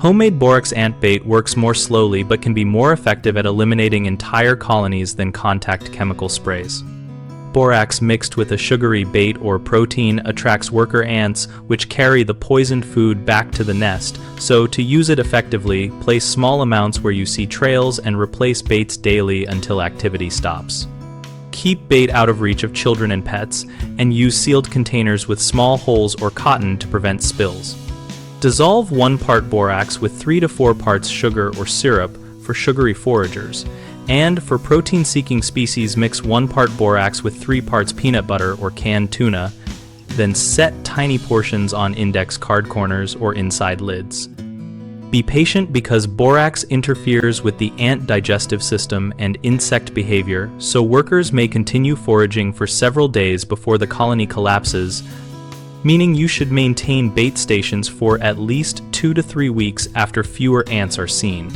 Homemade borax ant bait works more slowly but can be more effective at eliminating entire colonies than contact chemical sprays. Borax mixed with a sugary bait or protein attracts worker ants, which carry the poisoned food back to the nest, so to use it effectively, place small amounts where you see trails and replace baits daily until activity stops. Keep bait out of reach of children and pets, and use sealed containers with small holes or cotton to prevent spills. Dissolve 1 part borax with 3 to 4 parts sugar or syrup for sugary foragers, and for protein-seeking species mix 1 part borax with 3 parts peanut butter or canned tuna, then set tiny portions on index card corners or inside lids. Be patient because borax interferes with the ant digestive system and insect behavior, so workers may continue foraging for several days before the colony collapses, meaning you should maintain bait stations for at least 2 to 3 weeks after fewer ants are seen.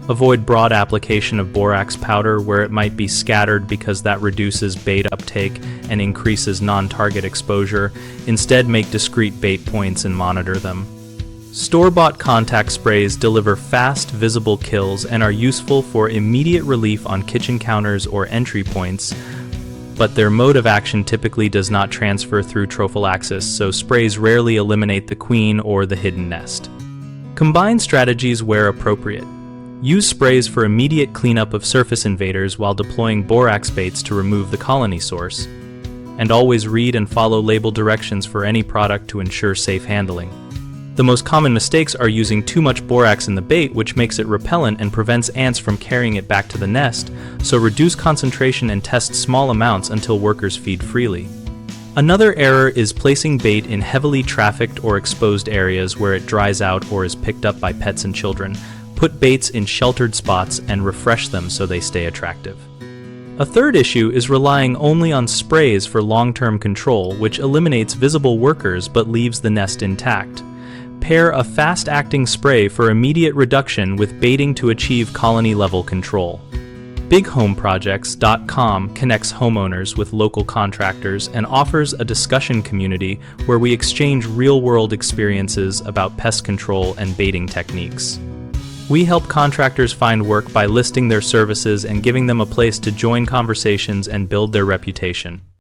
Avoid broad application of borax powder where it might be scattered because that reduces bait uptake and increases non-target exposure. Instead, make discrete bait points and monitor them. Store-bought contact sprays deliver fast, visible kills and are useful for immediate relief on kitchen counters or entry points, but their mode of action typically does not transfer through trophallaxis, so sprays rarely eliminate the queen or the hidden nest. Combine strategies where appropriate. Use sprays for immediate cleanup of surface invaders while deploying borax baits to remove the colony source. And always read and follow label directions for any product to ensure safe handling. The most common mistakes are using too much borax in the bait, which makes it repellent and prevents ants from carrying it back to the nest, so reduce concentration and test small amounts until workers feed freely. Another error is placing bait in heavily trafficked or exposed areas where it dries out or is picked up by pets and children. Put baits in sheltered spots and refresh them so they stay attractive. A third issue is relying only on sprays for long-term control, which eliminates visible workers but leaves the nest intact. Pair a fast-acting spray for immediate reduction with baiting to achieve colony-level control. BigHomeProjects.com connects homeowners with local contractors and offers a discussion community where we exchange real-world experiences about pest control and baiting techniques. We help contractors find work by listing their services and giving them a place to join conversations and build their reputation.